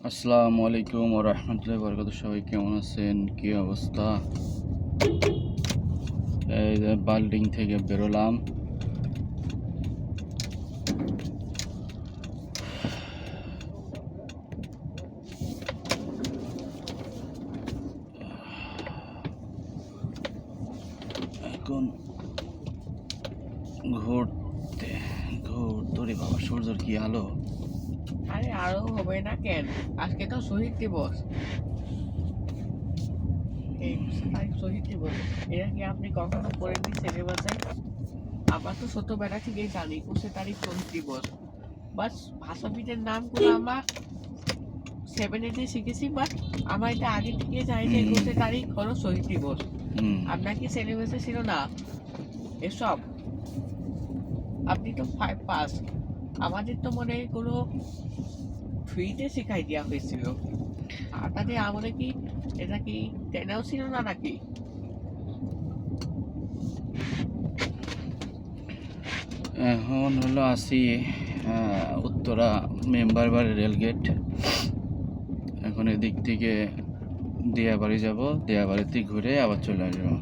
আসসালামু আলাইকুম ওয়া রাহমাতুল্লাহি ওয়া বারাকাতুহু। সবাই কেমন আছেন? কি অবস্থা? এই যে বাল্ডিং থেকে বেরোলাম। এখন ঘুরতে ঘুরতে বাবা, সূর্যের কি আলো! আরে আরো হবে না কেন? আজকে তো শহীদ দিবস। এই ২৫ শহীদ দিবস। এটা কি আপনি কখনো পড়েননি সিলেবাসে? আমরা তো ছোটবেলা থেকেই জানি ২৫ শহীদ দিবস। বাস ভাষাবিদের নামগুলো আমরা 7-8 শিখেছি, বাট আমার এটা আগে থেকে জানি যে ২৫ হলো শহীদ দিবস। আপনার কি সিলেবাসে ছিল না এসব? আপনি তো 5 পাস। আমাদের তো মনে হয় কোনো ফ্রিতে শেখাই দেওয়া হয়েছিল। আপনাদের আমলে কি এটা কি টেনেও ছিল না নাকি? এখন হলো আসি উত্তরা মেম্বার বাড়ি রেলগেট। এখন এদিক থেকে দিয়াবাড়ি যাব, দিয়াবাড়িতে ঘুরে আবার চলে আসবো।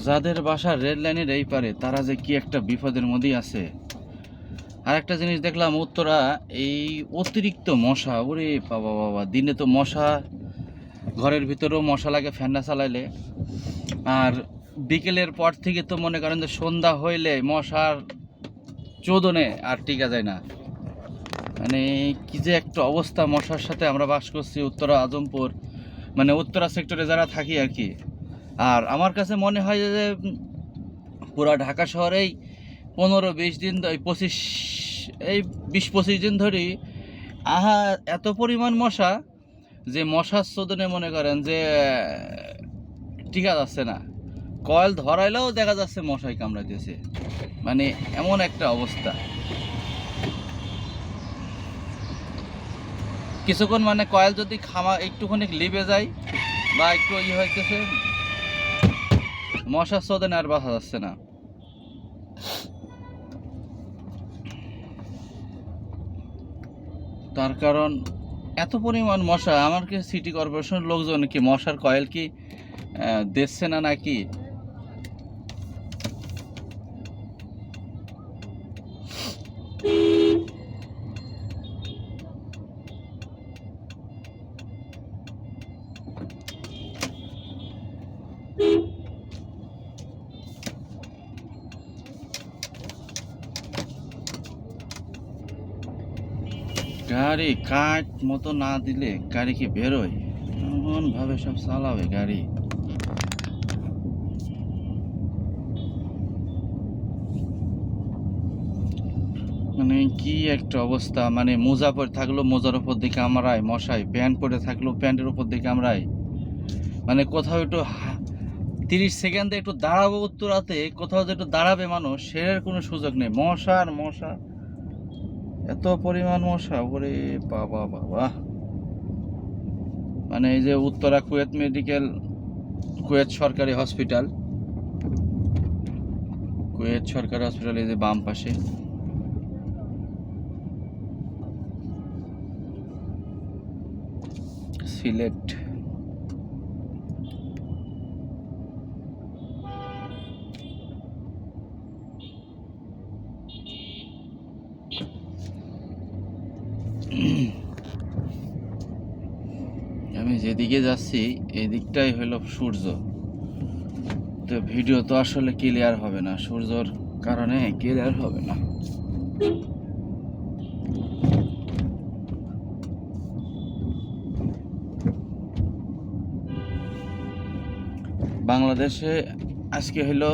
যাদের বাসা রেল লাইনের এই পারে তারা যে কি একটা বিপদের মধ্যেই আছে। আর একটা জিনিস দেখলাম, উত্তরা এই অতিরিক্ত মশা, ওরে বাবা বাবা, দিনে তো মশা, ঘরের ভিতরেও মশা লাগে ফ্যান না চালাইলে। আর বিকেলের পর থেকে তো মনে করেন যে সন্ধ্যা হইলে মশার চোদনে আর টিকা যায় না। মানে কি যে একটা অবস্থা, মশার সাথে আমরা বাস করছি উত্তরা আজমপুর, মানে উত্তরা সেক্টরে যারা থাকি আর কি। আর আমার কাছে মনে হয় যে পুরা ঢাকা শহরেই 15-20 দিন, এই 20-25 দিন ধরেই এত পরিমাণ মশা যে মশার চোদনে মনে করেন যে টিকা যাচ্ছে না। কয়েল ধরাইলেও দেখা যাচ্ছে মশাই কামড়াইতেছে। মানে এমন একটা অবস্থা। কিছুক্ষণ মানে কয়েল যদি একটুখানি লিবে যায় বা একটু হইতেছে, মশার চোদনে আর বাঁচা যাচ্ছে না। তার কারণ এত পরিমাণ মশা। আমার কি সিটি কর্পোরেশনের লোকজন কি মশার কয়েল কি দিচ্ছে না নাকি? গাড়ি কাট মতো না দিলে গাড়ি কি বেরোয়? এমন ভাবে সব চালাবে গাড়ি। মানে কি একটা অবস্থা। মানে মোজা পরে থাকলো মোজার উপর দিকে আমরাই মশাই, প্যান্ট পরে থাকলো প্যান্টের উপর দিকে আমরাই। মানে কোথাও একটু 30 সেকেন্ডে একটু দাঁড়াবো উত্তরাতে, কোথাও যে একটু দাঁড়াবে মানুষ, সেটার কোনো সুযোগ নেই। মশা আর মশা, এত পরিমাণ মশা, ওরে বাবা বাবা। মানে এই যে উত্তরা কুয়েত সরকারি হসপিটাল, এই যে বাম পাশে। সিলেট। আমি যেদিকে যাচ্ছি এদিকটাই হলো সূর্য, তো ভিডিও তো আসলে ক্লিয়ার হবে না, সূর্যর কারণে ক্লিয়ার হবে না। বাংলাদেশে আজকে হলো